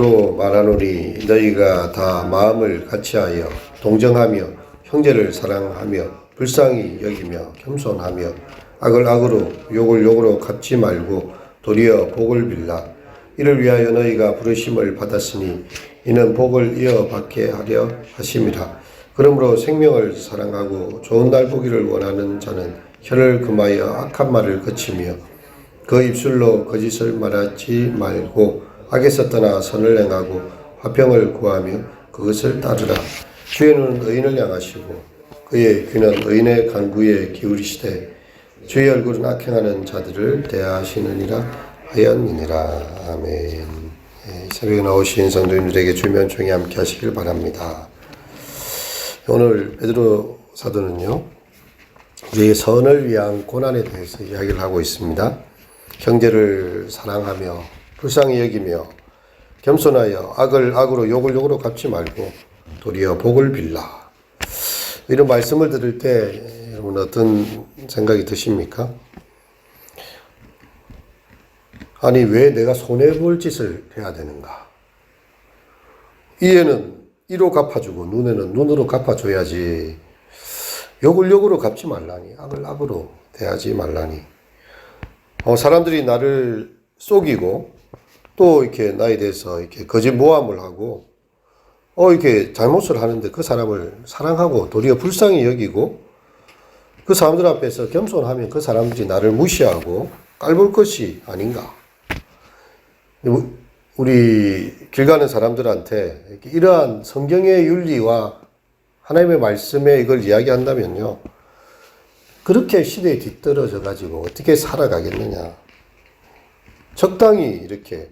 로 말하노니 너희가 다 마음을 같이하여 동정하며 형제를 사랑하며 불쌍히 여기며 겸손하며 악을 악으로 욕을 욕으로 갚지 말고 도리어 복을 빌라. 이를 위하여 너희가 부르심을 받았으니 이는 복을 이어받게 하려 하심이라. 그러므로 생명을 사랑하고 좋은 날 보기를 원하는 자는 혀를 금하여 악한 말을 그치며 그 입술로 거짓을 말하지 말고 악에서 떠나 선을 행하고 화평을 구하며 그것을 따르라. 주의 눈은 의인을 향하시고 그의 귀는 의인의 간구에 기울이시되 주의 얼굴은 악행하는 자들을 대하시느니라 하였느니라. 아멘. 새벽에 나오신 성도님들에게 주의 은총이 함께 하시길 바랍니다. 오늘 베드로 사도는요, 우리의 선을 위한 고난에 대해서 이야기를 하고 있습니다. 형제를 사랑하며 불쌍히 여기며 겸손하여 악을 악으로 욕을 욕으로 갚지 말고 도리어 복을 빌라. 이런 말씀을 들을 때 여러분 어떤 생각이 드십니까? 아니 왜 내가 손해볼 짓을 해야 되는가? 이에는 이로 갚아주고 눈에는 눈으로 갚아줘야지. 욕을 욕으로 갚지 말라니, 악을 악으로 대하지 말라니. 사람들이 나를 속이고 또 이렇게 나에 대해서 이렇게 거짓 모함을 하고 이렇게 잘못을 하는데 그 사람을 사랑하고 도리어 불쌍히 여기고 그 사람들 앞에서 겸손하면 그 사람들이 나를 무시하고 깔볼 것이 아닌가. 우리 길 가는 사람들한테 이러한 성경의 윤리와 하나님의 말씀에 이걸 이야기한다면요, 그렇게 시대에 뒤떨어져 가지고 어떻게 살아가겠느냐. 적당히 이렇게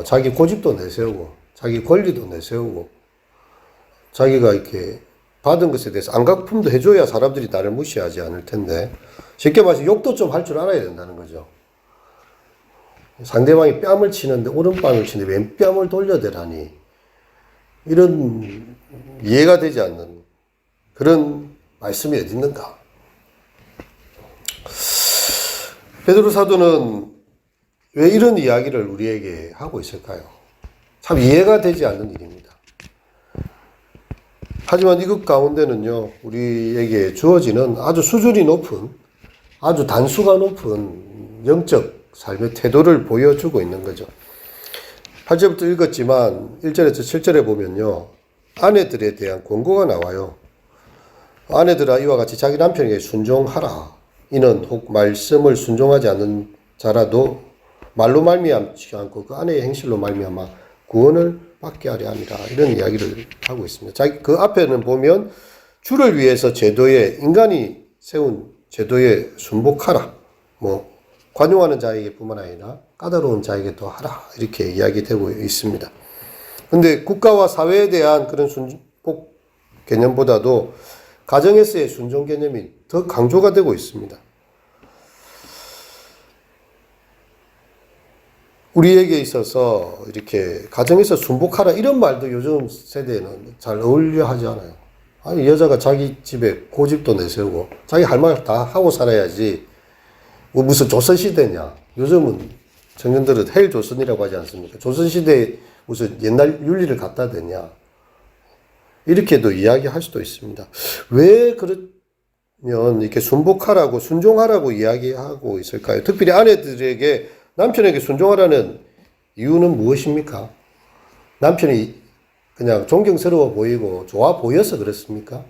자기 고집도 내세우고 자기 권리도 내세우고 자기가 이렇게 받은 것에 대해서 안갚음도 해줘야 사람들이 나를 무시하지 않을 텐데, 쉽게 말해서 욕도 좀 할 줄 알아야 된다는 거죠. 상대방이 뺨을 치는데 오른뺨을 치는데 왼뺨을 돌려대라니, 이런 이해가 되지 않는 그런 말씀이 어디 있는가. 베드로 사도는 왜 이런 이야기를 우리에게 하고 있을까요? 참 이해가 되지 않는 일입니다. 하지만 이것 가운데는요, 우리에게 주어지는 아주 수준이 높은, 아주 단수가 높은 영적 삶의 태도를 보여주고 있는 거죠. 8절부터 읽었지만 1절에서 7절에 보면요, 아내들에 대한 권고가 나와요. 아내들아 이와 같이 자기 남편에게 순종하라. 이는 혹 말씀을 순종하지 않는 자라도 말로 말미암지 않고 그 아내의 행실로 말미암아 구원을 받게 하려 함이라. 이런 이야기를 하고 있습니다. 그 앞에는 보면 주를 위해서 인간이 세운 제도에 순복하라. 관용하는 자에게 뿐만 아니라 까다로운 자에게도 하라. 이렇게 이야기되고 있습니다. 근데 국가와 사회에 대한 그런 순복 개념보다도 가정에서의 순종 개념이 더 강조가 되고 있습니다. 우리에게 있어서 이렇게 가정에서 순복하라 이런 말도 요즘 세대에는 잘 어울려 하지 않아요. 아니, 여자가 자기 집에 고집도 내세우고 자기 할 말 다 하고 살아야지 무슨 조선시대냐. 요즘은 청년들은 헬조선이라고 하지 않습니까? 조선시대에 무슨 옛날 윤리를 갖다 대냐. 이렇게도 이야기할 수도 있습니다. 왜 그러면 이렇게 순복하라고 순종하라고 이야기하고 있을까요? 특별히 아내들에게 남편에게 순종하라는 이유는 무엇입니까? 남편이 그냥 존경스러워 보이고 좋아 보여서 그렇습니까?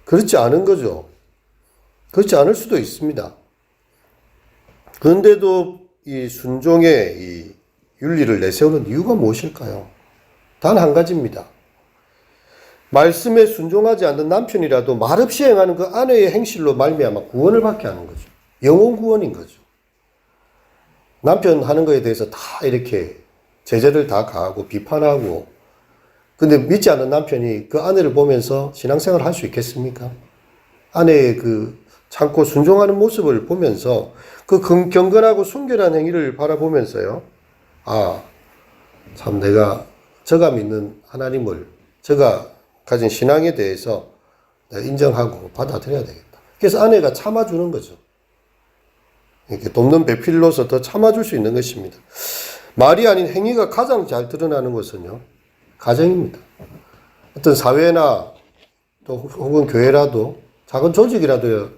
그렇지 않은 거죠. 그렇지 않을 수도 있습니다. 그런데도 이 순종의 이 윤리를 내세우는 이유가 무엇일까요? 단 한 가지입니다. 말씀에 순종하지 않는 남편이라도 말없이 행하는 그 아내의 행실로 말미암아 구원을 받게 하는 거죠. 영혼 구원인 거죠. 남편 하는 거에 대해서 다 이렇게 제재를 다 가하고 비판하고, 근데 믿지 않는 남편이 그 아내를 보면서 신앙생활을 할 수 있겠습니까? 아내의 그 참고 순종하는 모습을 보면서 그 경건하고 순결한 행위를 바라보면서요, 참 내가 저가 믿는 하나님을, 저가 가진 신앙에 대해서 내가 인정하고 받아들여야 되겠다. 그래서 아내가 참아주는 거죠. 이렇게 돕는 배필로서 더 참아줄 수 있는 것입니다. 말이 아닌 행위가 가장 잘 드러나는 것은요, 가정입니다. 어떤 사회나 또 혹은 교회라도 작은 조직이라도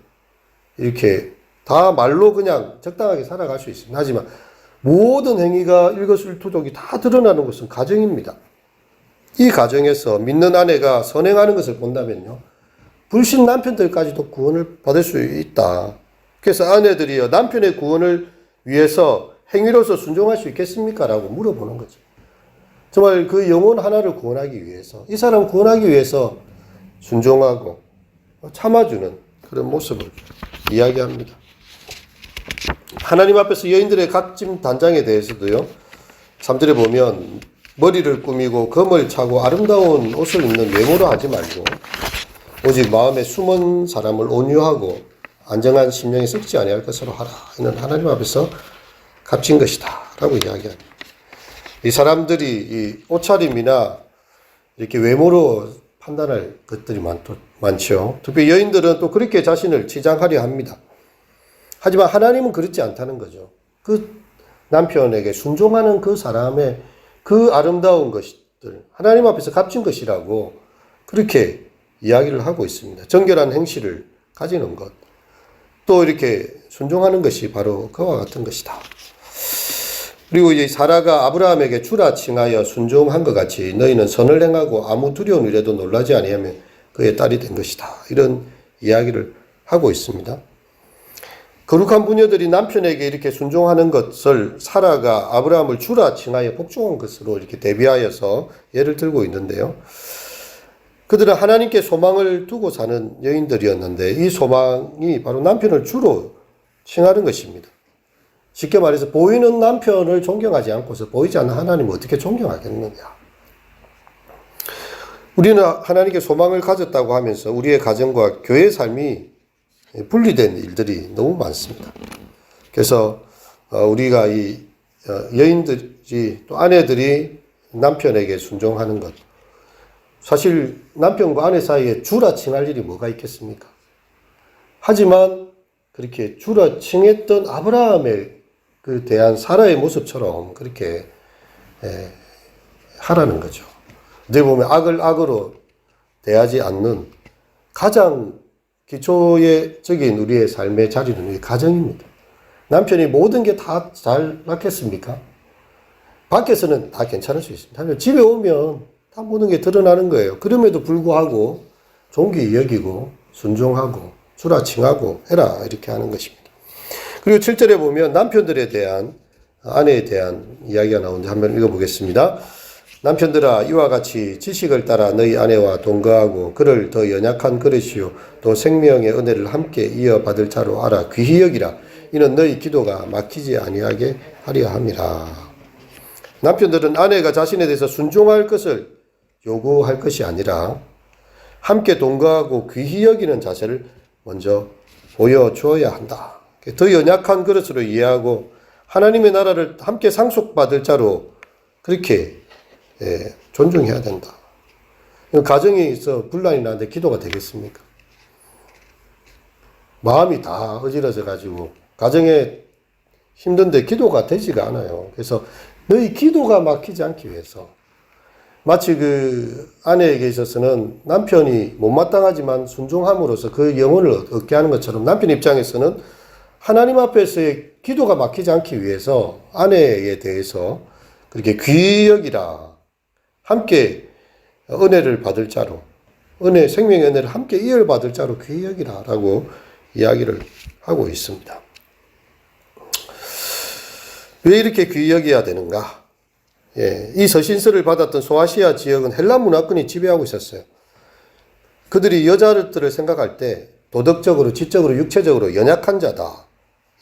이렇게 다 말로 그냥 적당하게 살아갈 수 있습니다. 하지만 모든 행위가 일거수일투족이 다 드러나는 것은 가정입니다. 이 가정에서 믿는 아내가 선행하는 것을 본다면요, 불신 남편들까지도 구원을 받을 수 있다. 그래서 아내들이요, 남편의 구원을 위해서 행위로서 순종할 수 있겠습니까? 라고 물어보는 거죠. 정말 그 영혼 하나를 구원하기 위해서, 이 사람 구원하기 위해서 순종하고 참아주는 그런 모습을 이야기합니다. 하나님 앞에서 여인들의 각진 단장에 대해서도요, 3절에 보면 머리를 꾸미고 검을 차고 아름다운 옷을 입는 외모로 하지 말고 오직 마음에 숨은 사람을 온유하고 안정한 심령에 썩지 아니할 것으로 하라. 이는 하나님 앞에서 값진 것이다 라고 이야기합니다. 이 사람들이 이 옷차림이나 이렇게 외모로 판단할 것들이 많죠. 특히 여인들은 또 그렇게 자신을 치장하려 합니다. 하지만 하나님은 그렇지 않다는 거죠. 그 남편에게 순종하는 그 사람의 그 아름다운 것들, 하나님 앞에서 값진 것이라고 그렇게 이야기를 하고 있습니다. 정결한 행실을 가지는 것, 또 이렇게 순종하는 것이 바로 그와 같은 것이다. 그리고 이제 사라가 아브라함에게 주라 칭하여 순종한 것 같이 너희는 선을 행하고 아무 두려운 일에도 놀라지 아니하며 그의 딸이 된 것이다. 이런 이야기를 하고 있습니다. 거룩한 부녀들이 남편에게 이렇게 순종하는 것을 사라가 아브라함을 주라 칭하여 복종한 것으로 이렇게 대비하여서 예를 들고 있는데요. 그들은 하나님께 소망을 두고 사는 여인들이었는데 이 소망이 바로 남편을 주로 칭하는 것입니다. 쉽게 말해서 보이는 남편을 존경하지 않고서 보이지 않는 하나님을 어떻게 존경하겠느냐. 우리는 하나님께 소망을 가졌다고 하면서 우리의 가정과 교회의 삶이 분리된 일들이 너무 많습니다. 그래서 우리가 이 여인들이 또 아내들이 남편에게 순종하는 것, 사실 남편과 아내 사이에 주라 칭할 일이 뭐가 있겠습니까? 하지만 그렇게 주라 칭했던 아브라함에 그 대한 사라의 모습처럼 그렇게 하라는 거죠. 어떻게 보면 악을 악으로 대하지 않는 가장 기초적인 우리의 삶의 자리는 우리 가정입니다. 남편이 모든 게 다 잘 맞겠습니까? 밖에서는 다 괜찮을 수 있습니다. 하지만 집에 오면 다 모든 게 드러나는 거예요. 그럼에도 불구하고 존귀 여기고 순종하고 주라 칭하고 해라 이렇게 하는 것입니다. 그리고 7절에 보면 남편들에 대한 아내에 대한 이야기가 나오는데 한번 읽어보겠습니다. 남편들아 이와 같이 지식을 따라 너희 아내와 동거하고 그를 더 연약한 그릇이요 또 생명의 은혜를 함께 이어받을 자로 알아 귀히 여기라. 이는 너희 기도가 막히지 아니하게 하려 함이라. 남편들은 아내가 자신에 대해서 순종할 것을 요구할 것이 아니라 함께 동거하고 귀히 여기는 자세를 먼저 보여주어야 한다. 더 연약한 그릇으로 이해하고 하나님의 나라를 함께 상속받을 자로 그렇게 존중해야 된다. 가정에 있어 분란이 나는데 기도가 되겠습니까? 마음이 다 어지러져 가지고 가정에 힘든데 기도가 되지가 않아요. 그래서 너희 기도가 막히지 않기 위해서 마치 그 아내에게 있어서는 남편이 못마땅하지만 순종함으로써 그 영혼을 얻게 하는 것처럼 남편 입장에서는 하나님 앞에서의 기도가 막히지 않기 위해서 아내에 대해서 그렇게 귀히 여기라. 함께 은혜를 받을 자로, 생명의 은혜를 함께 이어받을 자로 귀히 여기라 라고 이야기를 하고 있습니다. 왜 이렇게 귀히 여겨야 되는가? 이 서신서를 받았던 소아시아 지역은 헬라 문화권이 지배하고 있었어요. 그들이 여자들을 생각할 때 도덕적으로, 지적으로, 육체적으로 연약한 자다,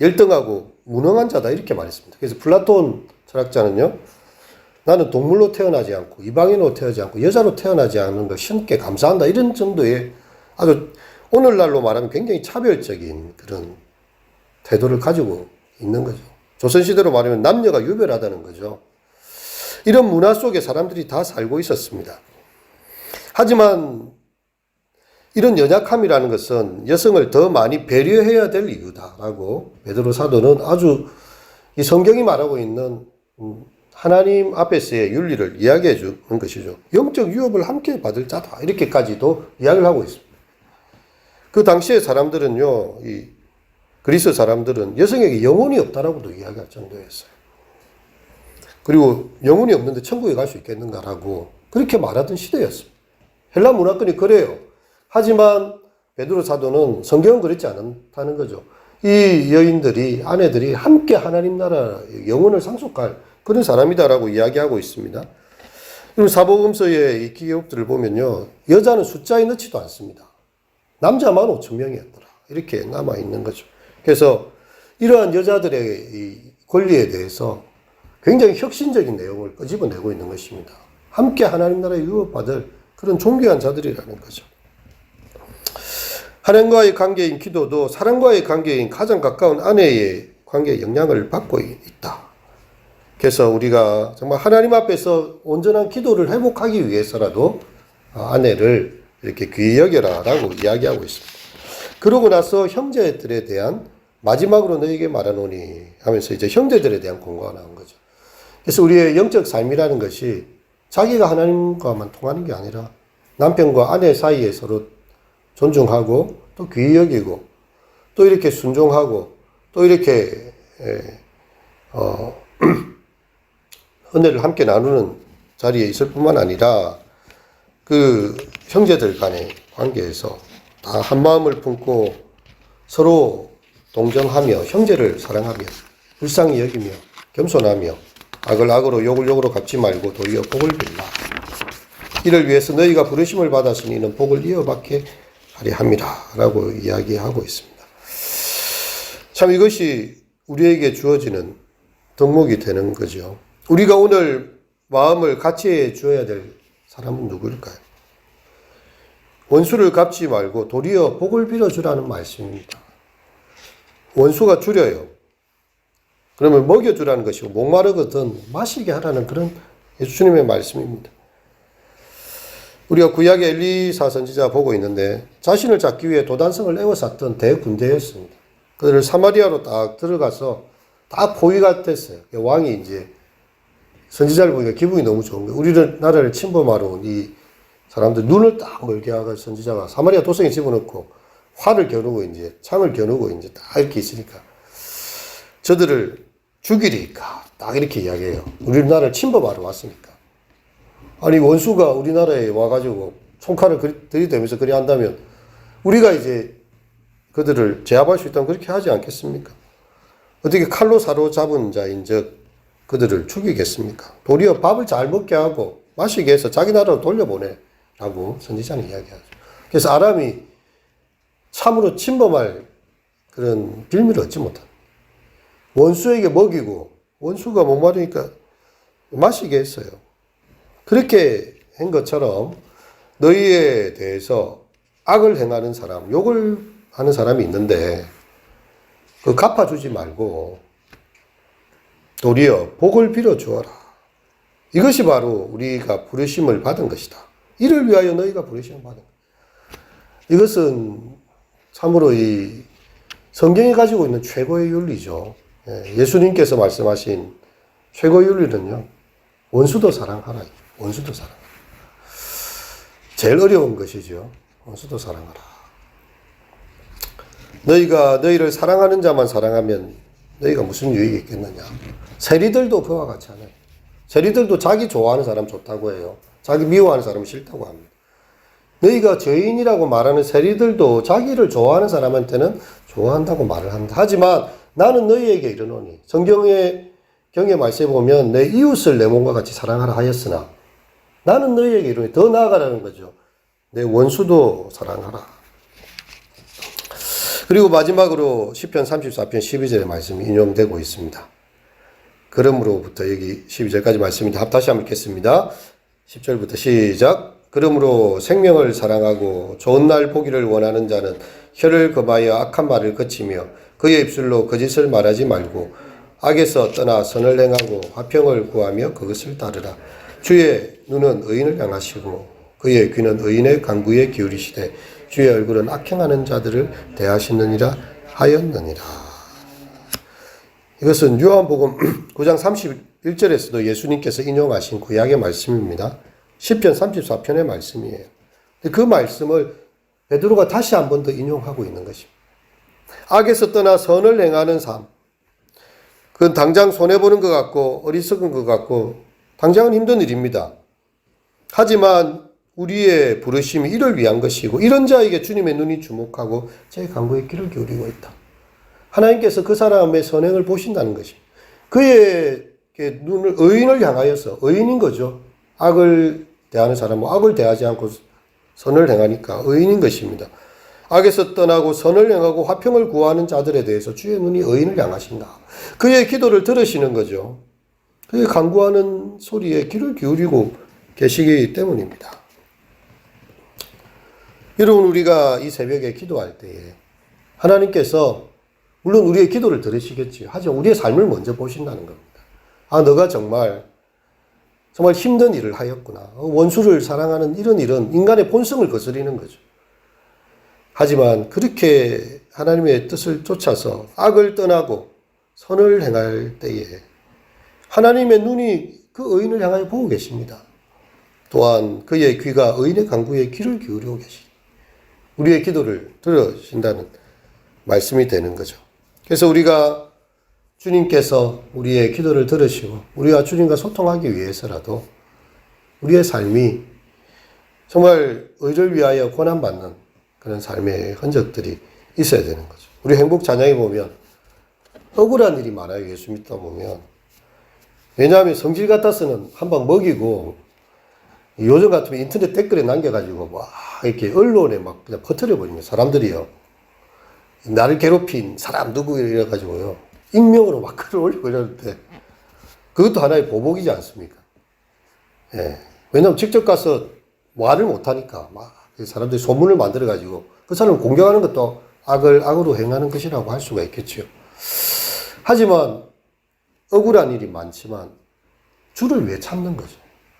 열등하고 무능한 자다 이렇게 말했습니다. 그래서 플라톤 철학자는요, 나는 동물로 태어나지 않고 이방인으로 태어나지 않고 여자로 태어나지 않는 걸 신께 감사한다 이런 정도의 아주 오늘날로 말하면 굉장히 차별적인 그런 태도를 가지고 있는 거죠. 조선시대로 말하면 남녀가 유별하다는 거죠. 이런 문화 속에 사람들이 다 살고 있었습니다. 하지만 이런 연약함이라는 것은 여성을 더 많이 배려해야 될 이유다라고 베드로 사도는 아주 이 성경이 말하고 있는 하나님 앞에서의 윤리를 이야기해 주는 것이죠. 영적 유업을 함께 받을 자다. 이렇게까지도 이야기를 하고 있습니다. 그 당시의 사람들은요, 이 그리스 사람들은 여성에게 영혼이 없다라고도 이야기할 정도였어요. 그리고 영혼이 없는데 천국에 갈 수 있겠는가라고 그렇게 말하던 시대였습니다. 헬라 문화권이 그래요. 하지만 베드로 사도는 성경은 그렇지 않다는 거죠. 이 여인들이, 아내들이 함께 하나님 나라 영혼을 상속할 그런 사람이다라고 이야기하고 있습니다. 사복음서의 이 기록들을 보면요, 여자는 숫자에 넣지도 않습니다. 남자만 5,000명이었더라. 이렇게 남아있는 거죠. 그래서 이러한 여자들의 이 권리에 대해서 굉장히 혁신적인 내용을 끄집어내고 있는 것입니다. 함께 하나님 나라에 유업받을 그런 존귀한 자들이라는 거죠. 하나님과의 관계인 기도도 사랑과의 관계인 가장 가까운 아내의 관계에 영향을 받고 있다. 그래서 우리가 정말 하나님 앞에서 온전한 기도를 회복하기 위해서라도 아내를 이렇게 귀히 여겨라 라고 이야기하고 있습니다. 그러고 나서 형제들에 대한 마지막으로 너에게 말하노니 하면서 이제 형제들에 대한 공고가 나온 거죠. 그래서 우리의 영적 삶이라는 것이 자기가 하나님과만 통하는 게 아니라 남편과 아내 사이에 서로 존중하고 또 귀히 여기고 또 이렇게 순종하고 또 이렇게 은혜를 함께 나누는 자리에 있을 뿐만 아니라 그 형제들 간의 관계에서 다 한 마음을 품고 서로 동정하며 형제를 사랑하며 불쌍히 여기며 겸손하며 악을 악으로 욕을 욕으로 갚지 말고 도리어 복을 빌라. 이를 위해서 너희가 부르심을 받았으니 이는 복을 이어받게 하려 함이라 라고 이야기하고 있습니다. 참 이것이 우리에게 주어지는 덕목이 되는 거죠. 우리가 오늘 마음을 같이 해 주어야 될 사람은 누구일까요? 원수를 갚지 말고 도리어 복을 빌어주라는 말씀입니다. 원수가 줄여요. 그러면 먹여주라는 것이고 목마르거든 마시게 하라는 그런 예수님의 말씀입니다. 우리가 구약의 엘리사 선지자 보고 있는데 자신을 잡기 위해 도단성을 에워쌌던 대군대였습니다. 그들을 사마리아로 딱 들어가서 딱 포위가 됐어요. 왕이 이제 선지자를 보니까 기분이 너무 좋은 거예요. 우리나라를 침범하러 온 이 사람들 눈을 딱 멀게 하고 선지자가 사마리아 도성에 집어넣고 활을 겨누고 이제 창을 겨누고 이제 딱 이렇게 있으니까 저들을 죽이리까 딱 이렇게 이야기해요. 우리나라를 침범하러 왔으니까. 아니 원수가 우리나라에 와가지고 총칼을 들이대면서 그리 한다면 우리가 이제 그들을 제압할 수 있다면 그렇게 하지 않겠습니까? 어떻게 칼로 사로잡은 자인 즉 그들을 죽이겠습니까? 도리어 밥을 잘 먹게 하고 마시게 해서 자기 나라로 돌려보내라고 선지자는 이야기하죠. 그래서 아람이 참으로 침범할 그런 빌미를 얻지 못한 원수에게 먹이고 원수가 목마르니까 마시게 했어요. 그렇게 한 것처럼 너희에 대해서 악을 행하는 사람, 욕을 하는 사람이 있는데 그 갚아주지 말고 도리어 복을 빌어주어라. 이것이 바로 우리가 부르심을 받은 것이다. 이를 위하여 너희가 부르심을 받은 것이다. 이것은 참으로 이 성경이 가지고 있는 최고의 윤리죠. 예수님께서 말씀하신 최고의 윤리는요. 원수도 사랑하라. 원수도 사랑하라. 제일 어려운 것이죠. 원수도 사랑하라. 너희가 너희를 사랑하는 자만 사랑하면 너희가 무슨 유익이 있겠느냐. 세리들도 그와 같이 하네요. 세리들도 자기 좋아하는 사람 좋다고 해요. 자기 미워하는 사람 싫다고 합니다. 너희가 죄인이라고 말하는 세리들도 자기를 좋아하는 사람한테는 좋아한다고 말을 합니다. 하지만 나는 너희에게 이르노니 성경의 경의 말씀에 보면 내 이웃을 내 몸과 같이 사랑하라 하였으나 나는 너희에게 이르노니 더 나아가라는 거죠. 내 원수도 사랑하라. 그리고 마지막으로 시편 34편 12절의 말씀이 인용되고 있습니다. 그러므로부터 여기 12절까지 말씀인데 다시 한번 읽겠습니다. 10절부터 시작. 그러므로 생명을 사랑하고 좋은 날 보기를 원하는 자는 혀를 금하여 악한 말을 그치며 그의 입술로 거짓을 말하지 말고 악에서 떠나 선을 행하고 화평을 구하며 그것을 따르라. 주의 눈은 의인을 향하시고 그의 귀는 의인의 간구에 기울이시되 주의 얼굴은 악행하는 자들을 대하시느니라 하였느니라. 이것은 요한복음 9장 1절에서도 예수님께서 인용하신 구약의 말씀입니다. 10편 34편의 말씀이에요. 그 말씀을 베드로가 다시 한 번 더 인용하고 있는 것입니다. 악에서 떠나 선을 행하는 삶. 그건 당장 손해보는 것 같고 어리석은 것 같고 당장은 힘든 일입니다. 하지만 우리의 부르심이 이를 위한 것이고 이런 자에게 주님의 눈이 주목하고 제 간구에 귀를 기울이고 있다. 하나님께서 그 사람의 선행을 보신다는 것입니다. 그의 눈을 의인을 향하여서 의인인 거죠. 악을 대하는 사람은 악을 대하지 않고 선을 행하니까 의인인 것입니다. 악에서 떠나고 선을 행하고 화평을 구하는 자들에 대해서 주의 눈이 의인을 향하신다. 그의 기도를 들으시는 거죠. 그의 간구하는 소리에 귀를 기울이고 계시기 때문입니다. 여러분, 우리가 이 새벽에 기도할 때에 하나님께서 물론 우리의 기도를 들으시겠지요. 하지만 우리의 삶을 먼저 보신다는 겁니다. 아, 너가 정말 힘든 일을 하였구나. 원수를 사랑하는 이런 일은 인간의 본성을 거스리는 거죠. 하지만 그렇게 하나님의 뜻을 쫓아서 악을 떠나고 선을 행할 때에 하나님의 눈이 그 의인을 향하여 보고 계십니다. 또한 그의 귀가 의인의 간구에 귀를 기울이고 계십니다. 우리의 기도를 들으신다는 말씀이 되는 거죠. 그래서 우리가 주님께서 우리의 기도를 들으시고 우리가 주님과 소통하기 위해서라도 우리의 삶이 정말 의를 위하여 고난받는 그런 삶의 흔적들이 있어야 되는 거죠. 우리 행복 찬양에 보면 억울한 일이 많아요. 예수 믿다 보면. 왜냐하면 성질 같아서는 한 방 먹이고 요즘 같으면 인터넷 댓글에 남겨가지고 막 이렇게 언론에 막 그냥 퍼뜨려버리면 사람들이요. 나를 괴롭힌 사람 누구 이래가지고요. 익명으로 막 글을 올리고 이러는데 그것도 하나의 보복이지 않습니까? 예. 왜냐하면 직접 가서 말을 못하니까 막 사람들이 소문을 만들어가지고 그 사람을 공격하는 것도 악을 악으로 행하는 것이라고 할 수가 있겠죠. 하지만 억울한 일이 많지만 주를 위해 참는 거죠.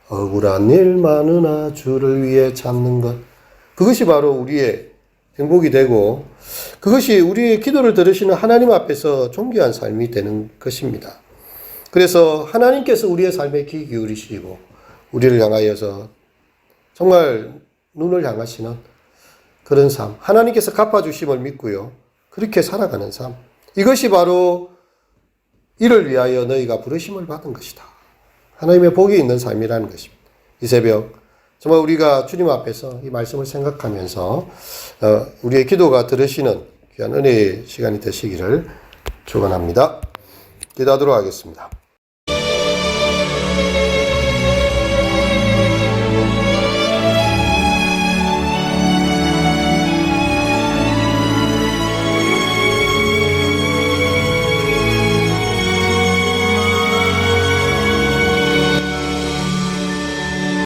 억울한 일 많으나 주를 위해 참는 것. 그것이 바로 우리의 행복이 되고 그것이 우리의 기도를 들으시는 하나님 앞에서 존귀한 삶이 되는 것입니다. 그래서 하나님께서 우리의 삶에 귀 기울이시고 우리를 향하여서 정말 눈을 향하시는 그런 삶, 하나님께서 갚아주심을 믿고요. 그렇게 살아가는 삶. 이것이 바로 이를 위하여 너희가 부르심을 받은 것이다. 하나님의 복이 있는 삶이라는 것입니다. 이 새벽 정말 우리가 주님 앞에서 이 말씀을 생각하면서 우리의 기도가 들으시는 귀한 은혜의 시간이 되시기를 축원합니다. 기도하도록 하겠습니다.